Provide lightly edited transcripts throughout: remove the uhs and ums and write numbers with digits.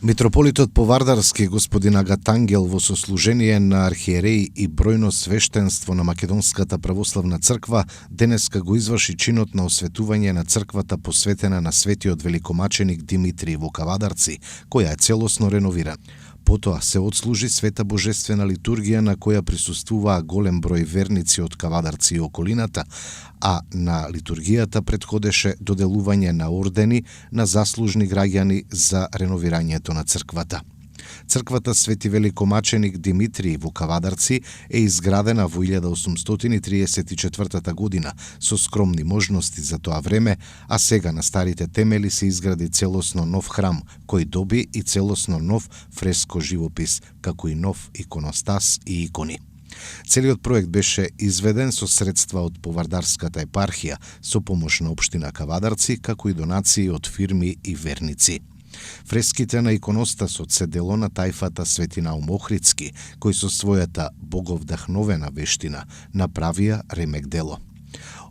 Митрополитот Повардарски господин Агатангел во сослужение на архиереи и бројно свештенство на Македонската православна црква денеска го изврши чинот на осветување на црквата посветена на светиот великомаченик Димитрий во Кавадарци, која е целосно реновирана. Потоа се отслужи света божествена литургија на која присуствуваа голем број верници од Кавадарци и околината, а на литургијата претходеше доделување на ордени на заслужни граѓани за реновирањето на црквата. Црквата Свети Великомаченик Димитрий во Кавадарци е изградена во 1834 година со скромни можности за тоа време, а сега на старите темели се изгради целосно нов храм, кој доби и целосно нов фреско живопис, како и нов иконостас и икони. Целиот проект беше изведен со средства од Повардарската епархија, со помош на општина Кавадарци, како и донации од фирми и верници. Фреските на иконостасот се дело на тајфата Свети Наум Охридски, кој со својата боговдахновена вештина направија ремек дело.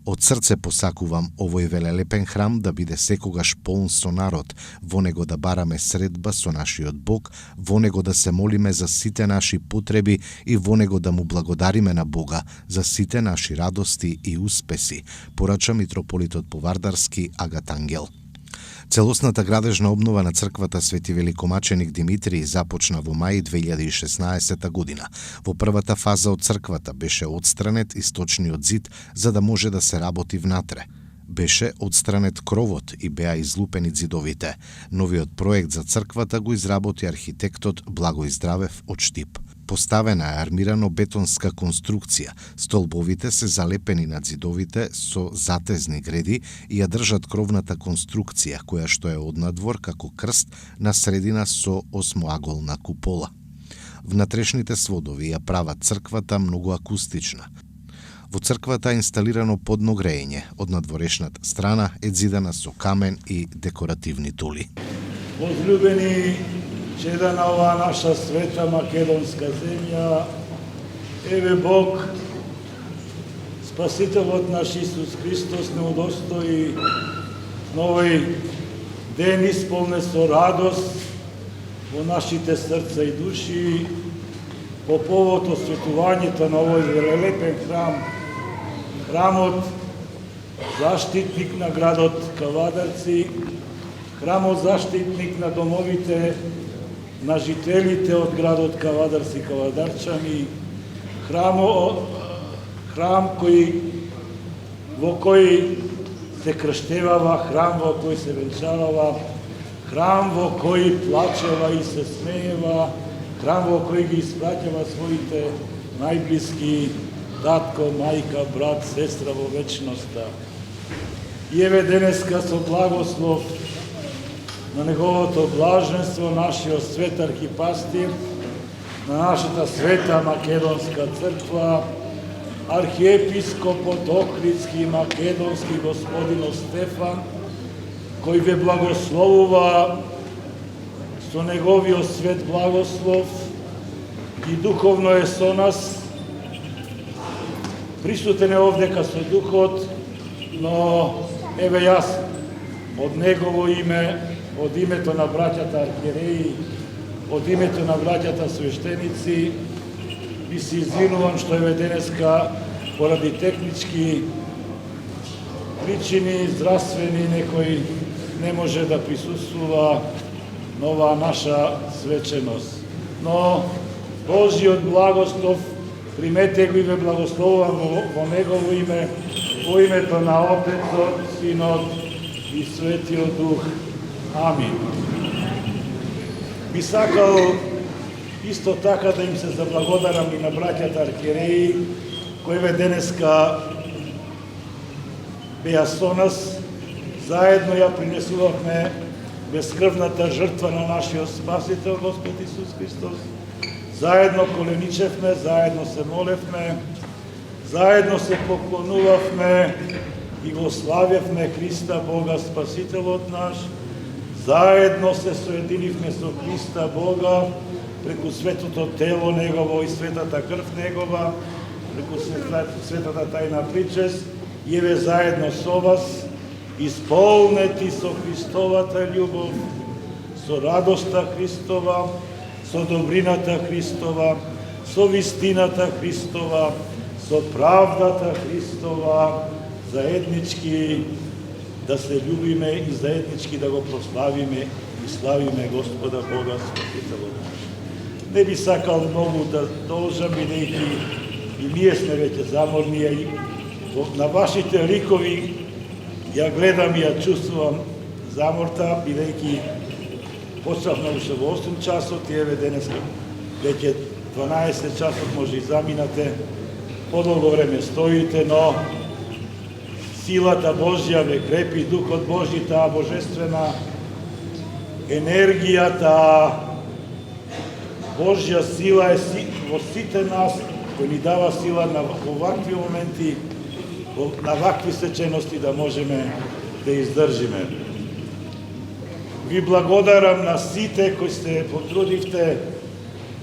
Од срце посакувам овој велелепен храм да биде секогаш полн со народ, во него да бараме средба со нашиот Бог, во него да се молиме за сите наши потреби и во него да му благодариме на Бога за сите наши радости и успеси, порача митрополитот Повардарски Агатангел. Целосната градежна обнова на црквата Свети Великомаченик Димитрий започна во мај 2016 година. Во првата фаза од црквата беше отстранет источниот зид за да може да се работи внатре. Беше отстранет кровот и беа излупени зидовите. Новиот проект за црквата го изработи архитектот Благој Здравев од Штип. Поставена е армирано-бетонска конструкција. Столбовите се залепени над зидовите со затезни греди и ја држат кровната конструкција, која што е однадвор како крст на средина со осмоаголна купола. Внатрешните сводови ја прават црквата многу акустична. Во црквата е инсталирано подно грејење, од надворешната страна е зидана со камен и декоративни тули. Возлюбени чеда на оваа наша света македонска земја, еве Бог, Спасителот наш Исус Христос не удостои на овој ден исполнен со радост во нашите срца и души по повод осветувањето на овој велелепен храм, храмот заштитник на градот Кавадарци, храмот заштитник на домовите на жителите од градот Кавадарци и Кавадарчани, храм во кој се крштевава, храм во кој се венчавава, храм во кој плачева и се смеева, храм во кој ги испраќава своите најблиски татко, мајка, брат, сестра во вечноста. И еве денеска со благослов на неговото блаженство, нашиот свет архипастир, на нашата света македонска црква, архиепископот Охридски и македонски господин Стефан, кој ве благословува со неговиот свет благослов и духовно е со нас, присутен е овдека со духот, но еве јас од негово име, од името на браќата архиереи, од името на браќата свештеници, ви се извинувам што еве денеска поради технички причини, здравствени, некој не може да присуствува на оваа наша свеченост. Но Божиот благослов примете го и ве благословувам во негово име, во името на Отецот, Синот и Светиот Дух. Амин. Би сакал исто така да им се заблагодарам и на браќата архиереи, кои ве денеска беа со нас. Заедно ја принесувавме безкрвната жртва на нашиот Спасител, Господ Исус Христос. Заедно коленичевме, заедно се молевме, заедно се поклонувавме и го славевме Христа, Бога Спасителот наш. Заедно се соединивме со Христа Бога преку светото тело Негово и светата крв Негова, преку светата тајна причест, и еве заедно со вас, исполнети со Христовата љубов, со радоста Христова, со добрината Христова, со вистината Христова, со правдата Христова, заеднички да се љубиме и заеднички да го прославиме и славиме Господа Бога Спасителот наш. Не би сакал многу да должам, бидејќи и ние сме веќе заморни, и на вашите ликови ја гледам и ја чувствувам заморта, бидејќи почнавме уште во 8 часот и еве денеска веќе 12 часот може и заминате, подолго време стоите, но силата Божја ве крепи, Духот Божји, таа божествена енергија, таа Божја сила е во сите нас, кој ни дава сила на овакви моменти, на вакви сечености да можеме да издржиме. Ви благодарам на сите кои се потрудивте,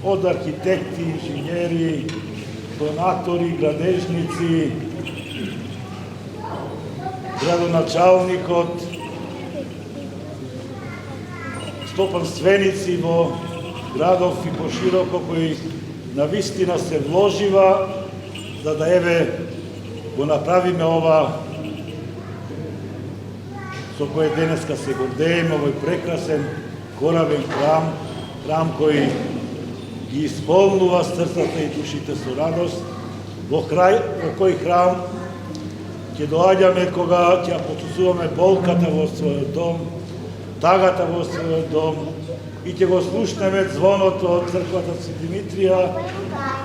од архитекти, инженери, донатори, градежници, градоначалникот, стопанственици во градов и пошироко, кои навистина се вложива за да еве го направиме ова со кој денеска се гордееме, овој прекрасен коравен храм, храм кој ги исполнува срцата и душите со радост, во кој храм ќе доаѓаме кога ќе почувствуваме болката во својот дом, тагата во својот дом, и ќе го слушнеме звоното од црквата Свети Димитрија,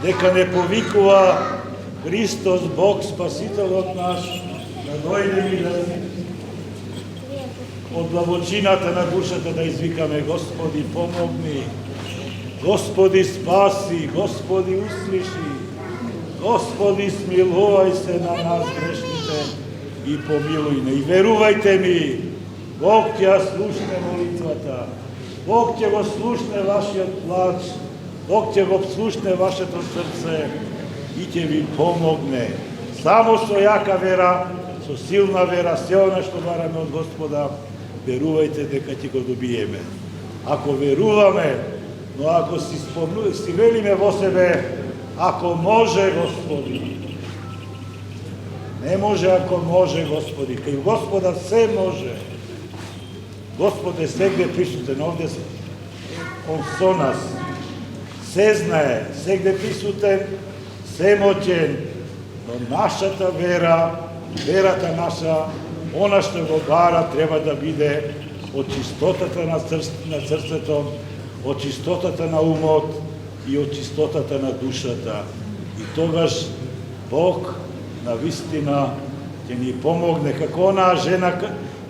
дека не повикува Христос, Бог, Спасителот наш, да дојде и да од длабочината на душата да извикаме: Господи, помогни, Господи, спаси, Господи, услиши, Господи, смилувај се на нас грешните и помилуј не. И верувајте ми, Бог ќе ја слушне молитвата, Бог ќе го слушне вашиот плач, Бог ќе го слушне вашето срце и ќе ви помогне. Само со јака вера, со силна вера, се она што бараме од Господа, верувајте дека ќе го добиеме. Ако веруваме, но ако си велиме во себе: ако може Господи, не може ако може Господи, кај Господа се може. Господ е сегде присутен, овде Он со нас, се знае, сегде присутен, се моќен, но нашата вера, верата наша, она што го бара, треба да биде од чистотата на срцето, од чистотата на умот и од чистотата на душата. И тогаш Бог на вистина ќе ни помогне, како онаа жена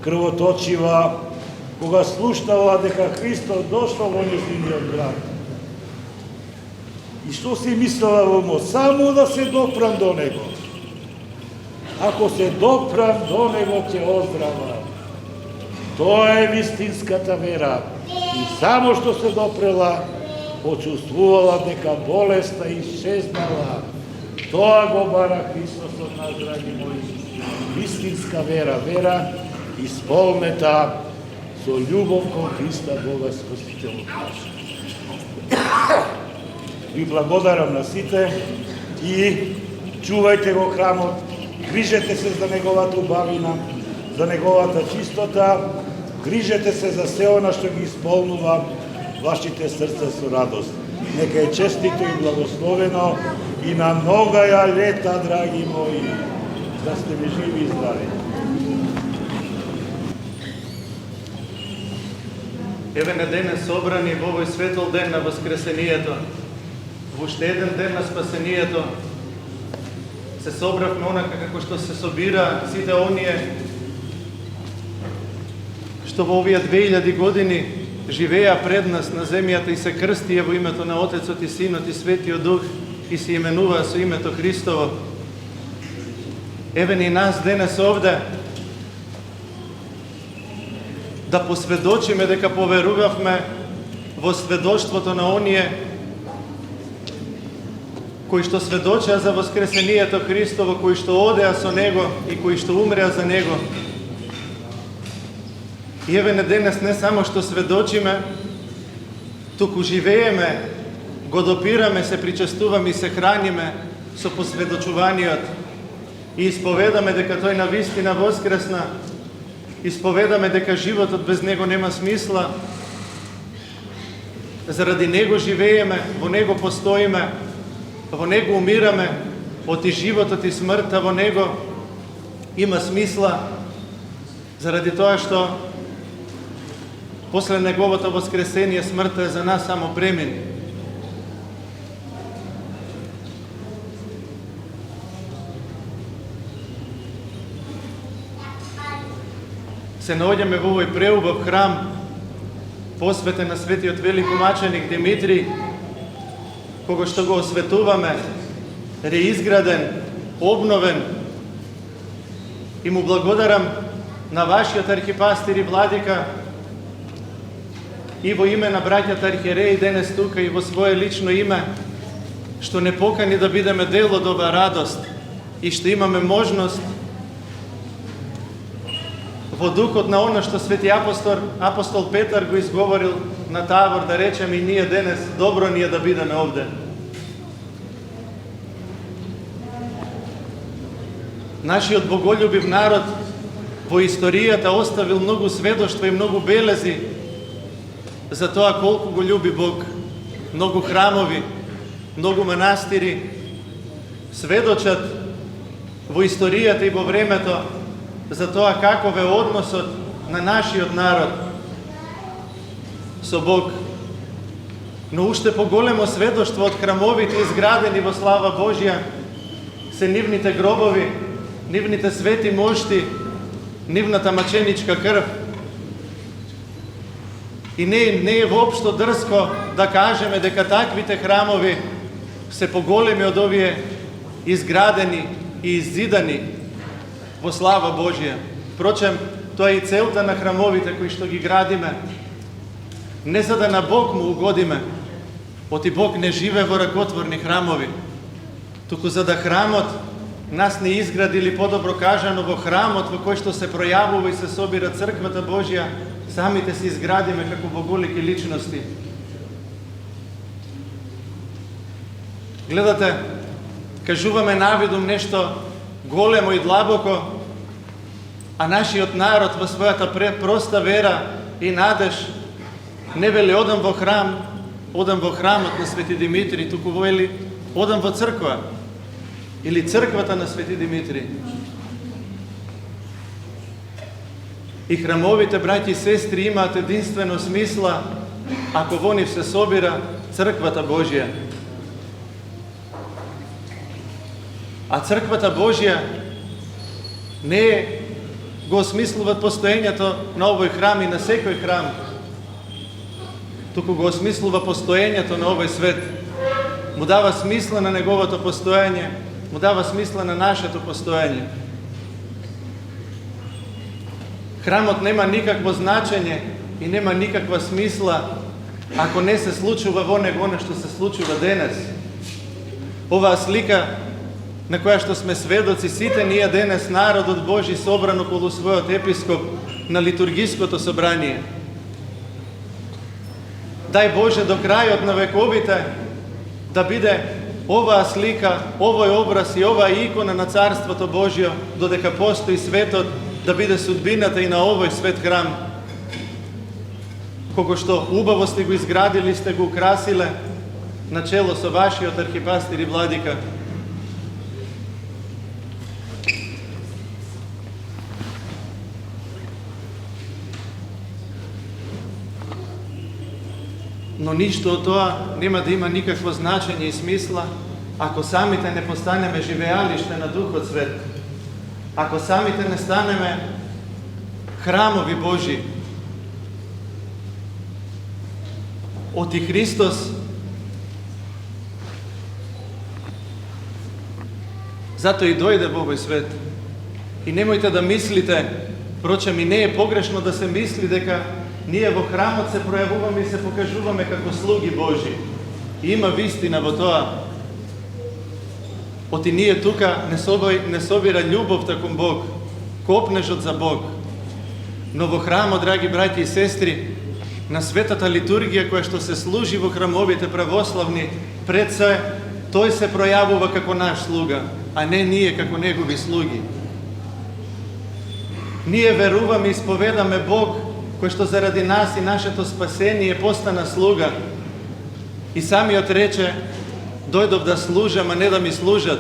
крвоточива, кога слушнала дека Христос дошол во нејзиниот град. И што си мислела во умот? Само да се допрам до Него. Ако се допрам до Него, ќе оздрава. Тоа е вистинската вера. И само што се допрела, почувствувала дека болеста исчезнала. Тоа го бара Христос од нас, драги мои. Вистинска вера, вера исполнета со љубов кон Христа Бога Спасителот наш. Ви благодарам на сите и чувајте го храмот, грижете се за неговата убавина, за неговата чистота, грижете се за се она што ги исполнува вашите срца со радост. Нека е честито и благословено и на многаја лета, драги мои, да сте ви живи и здрави. Еве на денес собрани во овој светол ден на Воскресението, во уште еден ден на спасението, се собравме онака како што се собира сите оние што во овие 2000 години живеа пред нас на земјата и се крстија во името на Отецот и Синот и Светиот Дух и се именуваа со името Христово. Еве ни нас денес овде да посведочиме дека поверувавме во сведоштвото на оние кои што сведочеа за воскресението Христово, кои што одеа со Него и кои што умреа за Него. И еве денес не само што сведочиме, туку живееме, го допираме, се причестуваме и се храниме со посведочуваниот и исповедаме дека тој навистина воскресна, исповедаме дека животот без него нема смисла, заради него живееме, во него постоиме, во него умираме, оти животот и смртта во него има смисла, заради тоа што после неговото воскресение смртта е за нас само премин. Се наоѓаме во овој преубав храм, посветен на светиот великомаченик Димитрий, кога што го осветуваме, реизграден, обновен, и му благодарам на вашиот архипастир и владика и во име на браќата архиереи денес тука и во свое лично име, што не покани да бидеме дел од оваа радост и што имаме можност во духот на она што свети апостол Петар го изговорил на Тавор, да речеме и ние денес, добро ни е да бидеме овде. Нашиот боголюбив народ во историјата оставил многу сведоштва и многу белези за тоа колку го љуби Бог. Многу храмови, многу манастири сведочат во историјата и во времето за тоа каков е односот на нашиот народ со Бог. Но уште поголемо сведоштво од храмовите изградени во слава Божја се нивните гробови, нивните свети мошти, нивната маченичка крв. И не е воопшто дрско да кажеме дека таквите храмови се поголеми од овие изградени и иззидани во слава Божја. Впрочем, тоа е и целта на храмовите кои што ги градиме. Не за да на Бог му угодиме, оти Бог не живе во ракотворни храмови, туку за да храмот нас не изгради, или подобро кажано, во храмот во кој што се пројавува и се собира црквата Божја, самите се изградиме како боголики личности. Гледате, кажуваме навидум нешто големо и длабоко, а нашиот народ во својата проста вера и надеж не вели одам во храм, одам во храмот на Свети Димитрий, туку вели одам во црква или црквата на Свети Димитрий. И храмовите браќи и сестри имаат единствено смисла ако во нив се собира црквата Божја. А црквата Божја не го осмислуваат постоењето на овој храм и на секој храм, туку го осмислува постоењето на овој свет. Му дава смисла на неговото постоење, му дава смисла на нашето постоење. Храмот нема никакво значење и нема никаква смисла ако не се случува во него она што се случува денес. Оваа слика на која што сме сведоци сите ние денес, народот Божи собран околу својот епископ на литургиското собрание. Дај Боже до крајот на вековите да биде оваа слика, овој образ и оваа икона на Царството Божјо, додека постои светот, да биде судбината и на овој свет храм. Кога што убаво сте го изградили, сте го украсиле, начело со вашиот архипастир и владика. Но ништо од тоа нема да има никакво значење и смисла ако самите не постанеме живеалиште на Духот Свет, ако самите не станеме храмови Божи. Оти Христос затоа и дојде во овој свет. И немојте да мислите, впрочем и не е погрешно да се мисли дека ние во храмот се пројавуваме и се покажуваме како слуги Божи. И има вистина во тоа. Оти ние тука не собира љубовта кон Бог, копнежот за Бог. Но во храмот, драги браќи и сестри, на светата литургија која што се служи во храмовите православни, пред се тој се пројавува како наш слуга, а не ние како негови слуги. Ние веруваме и исповедаме Бог кој што заради нас и нашето спасение постана слуга. И самиот рече: дојдов да служам, а не да ми служат.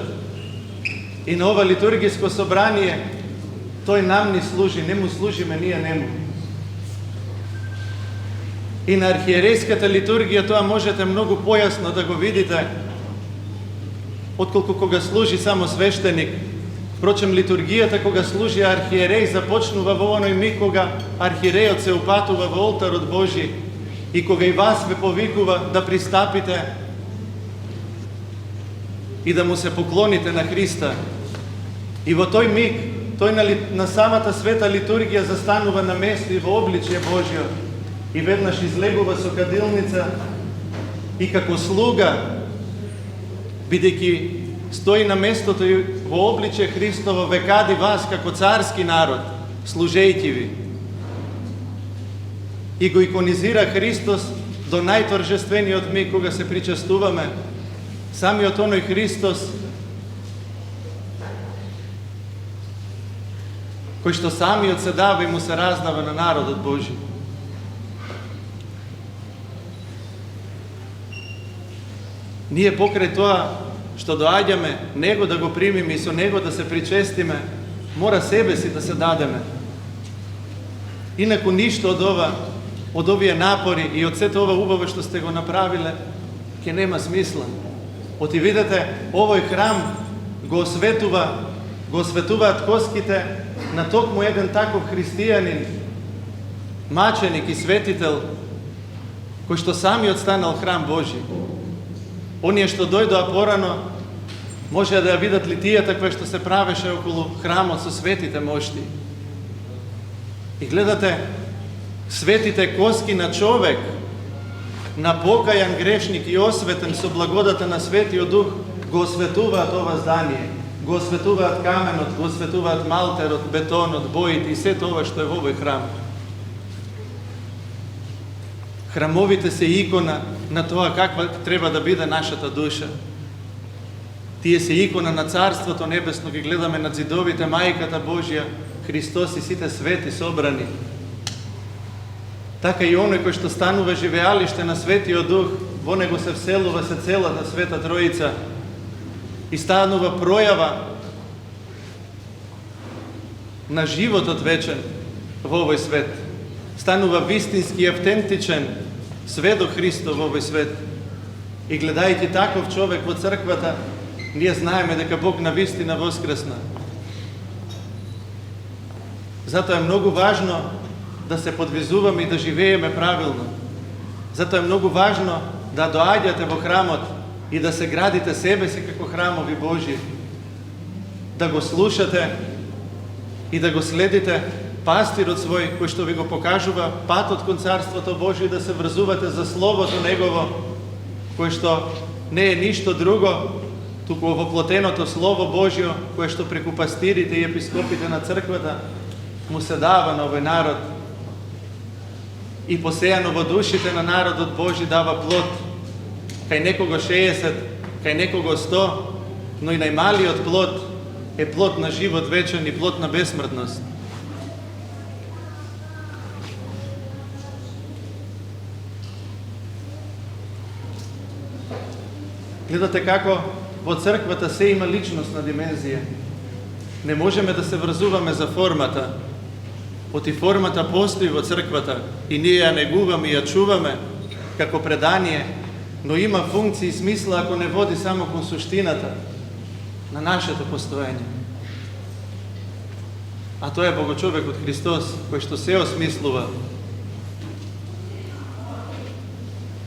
И на ова литургиско собрание тој нам ни служи, не му служиме ние нему. И на архиерејската литургија тоа можете многу појасно да го видите, отколку кога служи само свештеник. Впрочем, литургијата кога служи архиереј започнува во оној миг кога архиерејот се упатува во олтарот Божи и кога и вас ве повикува да пристапите и да му се поклоните на Христа. И во тој миг, тој на самата света литургија застанува на место и во обличје Божјо и веднаш излегува со кадилница и како слуга, бидејќи стои на местото и во обличје Христово, ве кади вас како царски народ, служејќи ви. И го иконизира Христос до најторжествениот миг кога се причестуваме. Самиот оној Христос кој што самиот се дава и му се раздава на народот Божи. Ние покрај тоа што доаѓаме Него да го примиме и со Него да се причестиме, мора себе си да се дадеме. Инаку ништо од овие напори и од сето ова убаво што сте го направиле, ќе нема смисла. Оти видете, овој храм го осветуваат коските на токму еден таков христијанин, маченик и светител, кој што самиот станал храм Божи. Оние што дојдоа порано, може да ја видат литијата која што се правеше околу храмот со светите мошти. И гледате, светите коски на човек, на покајан грешник и осветен со благодата на Светиот Дух, го осветуваат ова здание, го осветуваат каменот, го осветуваат малтерот, бетонот, боите и сето ова што е во овој храм. Храмовите се икона на тоа каква треба да биде нашата душа. Тие се икона на Царството Небесно, ги гледаме над зидовите Мајката Божја, Христос и сите свети собрани. Така и оној кој што станува живеалиште на Светиот Дух, во него се вселува се целата Света Троица и станува пројава на животот вечен во овој свет. Станува вистински и автентичен сведок Христов во овој свет. И гледајќи таков човек во црквата, ние знаеме дека Бог на вистина воскресна. Затоа е многу важно да се подвизуваме и да живееме правилно. Затоа е многу важно да доаѓате во храмот и да се градите себе си како храмови Божи. Да го слушате и да го следите пастирот свој, кој што ви го покажува патот кон Царството Божие, да се врзувате за Словото Негово, кој што не е ништо друго, туку овоплотеното Слово Божјо, кое што преку пастирите и епископите на црквата му се дава на овој народ и посејано во душите на народот Божи дава плод. Кај некого 60, кај некого 100, но и најмалиот плод е плод на живот вечен и плод на бесмртност. Гледате како во црквата се има личностна димензија. Не можеме да се врзуваме за формата. Оти формата постои во црквата и ние ја негуваме и ја чуваме како предание, но има функција и смисла ако не води само кон суштината на нашето постоење. А тоа е Богочовекот Христос, кој што се осмислува.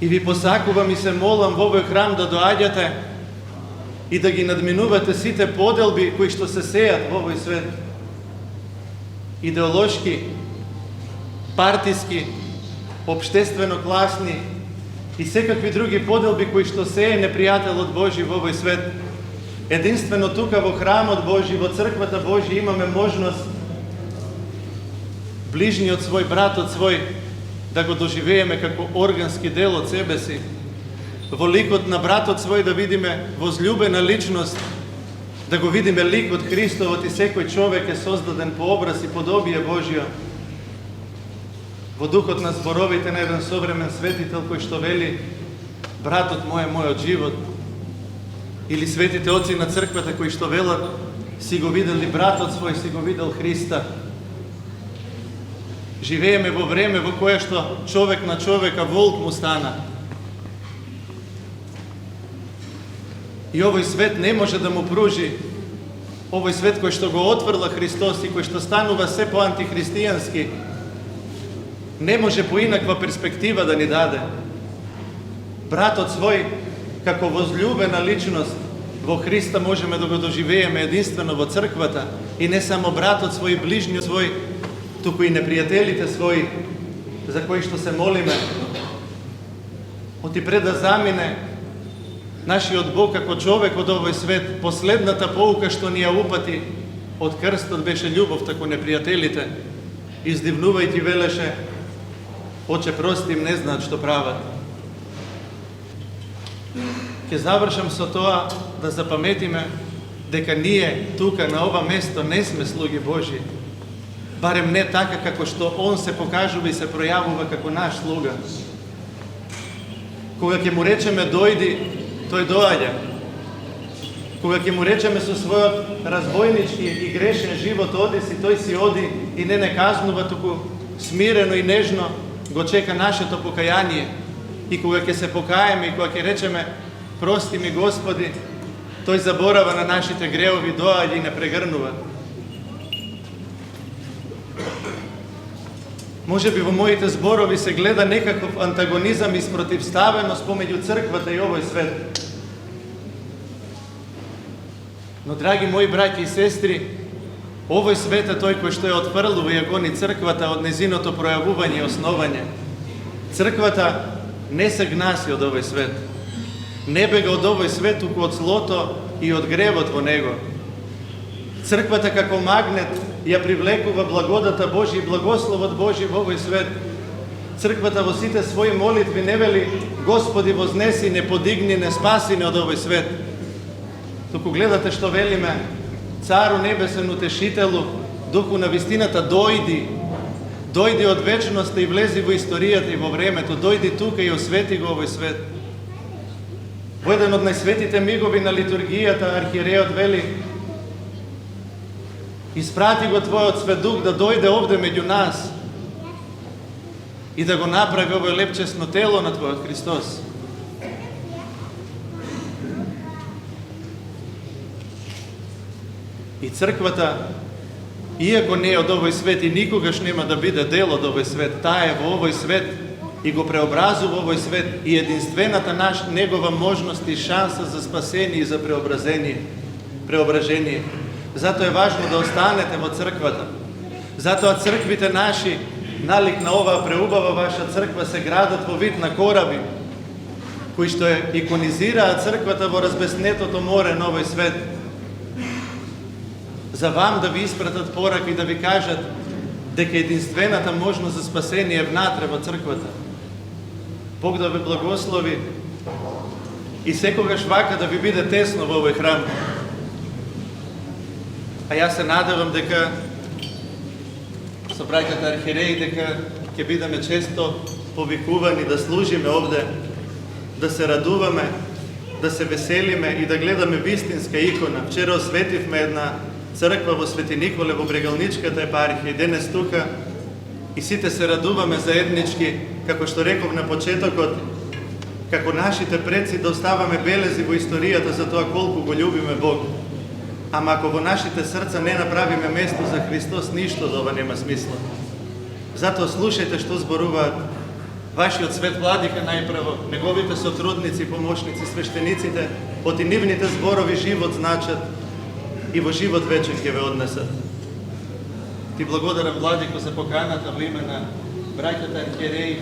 И ви посакувам и се молам во овој храм да доаѓате и да ги надминувате сите поделби кои што се сеат во овој свет. Идеолошки, партиски, обштествено-класни и секакви други поделби кои што се е непријателот Божи во овој свет. Единствено тука во храмот Божи, во црквата Божи имаме можност bližnji od svoj, brat od svoj, da го доживееме како органски дел од себе си. Во ликот на братот свој да видиме возлюбена личност, да го видиме ликот Христовот и секој човек е создаден по образ и подобие Божјо. Во духот на зборовите на еден современ светител кој што вели братот мој е мојот живот, или светите оци на црквата кои што велат си го видели братот свој, си го видел Христа. Живееме во време во кое што човек на човека волк му стана. И овој свет не може да му пружи, овој свет кој што го отврла Христос и кој што станува се по антихристијански, не може по инаква перспектива да ни даде. Братот свој, како возлюбена личност во Христа можеме да го доживееме единствено во црквата и не само братот свој, ближниот свој, туку и непријателите своји за кои што се молиме. Оти пред да замине нашиот Бог како човек од овој свет, последната поука што ни ја упати од крстот беше љубовта кон непријателите. Издивнувајќи велеше: Оче, прости им, не знаат што прават. Ќе завршам со тоа да запаметиме дека ние тука на ова место не сме слуги Божји, барем не така како што Он се покажува и се пројавува како наш слуга. Кога ќе му речеме дојди, тој доаѓа. Кога ќе му речеме со својот разбойнички и грешен живот оди си, тој си оди и не казнува, туку смирено и нежно го чека нашето покаяние. И кога ќе се покаеме и кога ќе речеме прости ми Господи, тој заборава на нашите греови, доаѓа и не прегрнува. Може би во моите зборови се гледа некаков антагонизам и спротивставеност помеѓу црквата и овој свет. Но, драги мои браќи и сестри, овој свет е тој кој што ја отфрлува и ја гони црквата од незиното пројавување и основање. Црквата не се гнаси од овој свет. Не бега од овој свет, туку од злото и од гревот во него. Црквата како магнет ја привлекува благодата Божја и благословот Божји во овој свет. Црквата во сите своји молитви не вели: Господи, вознеси, не подигни, не спаси не од овој свет. Туку гледате што велиме: Цару небесен, утешителу, Духу на вистината, дојди. Дојди од вечноста и влези во историјата и во времето. Дојди тука и освети го овој свет. Во еден од најсветите мигови на литургијата архиереот вели: Испрати го Твојот Свет Дух да дојде овде меѓу нас и да го направи овој лепчесно тело на Твојот Христос. И црквата, иако не е од овој свет и никогаш нема да биде дел од овој свет, таа е во овој свет и го преобразува овој свет и единствената негова можност и шанса за спасение и за преображение. Затоа е важно да останете во црквата. Затоа црквите наши, налик на оваа преубава ваша црква, се градат во вид на кораби, кои што ја иконизираат црквата во разбеснетото море на овој свет. За вам да ви испратат порака и да ви кажат дека единствената можност за спасение е внатре во црквата. Бог да ви благослови и секогаш вака да ви биде тесно во овој храм. А јас се надевам дека со браќата архиереи дека ќе бидеме често повикувани да служиме овде, да се радуваме, да се веселиме и да гледаме вистинска икона. Вчера осветивме една црква во Свети Николе во Брегалничката епархија и денес тука и сите се радуваме заеднички, како што реков на почетокот, како нашите предци да оставаме белези во историјата за тоа колку го љубиме Бог. Ама ако во нашите срца не направиме место за Христос, ништо од ова нема смисла. Затоа слушајте што зборуваат вашиот свет владика најпрво, неговите сотрудници, помошници, свештениците, оти нивните зборови живот значат и во живот вечен ќе ве однесат. Ти благодарам, владико, за поканата во име на браќата архиереи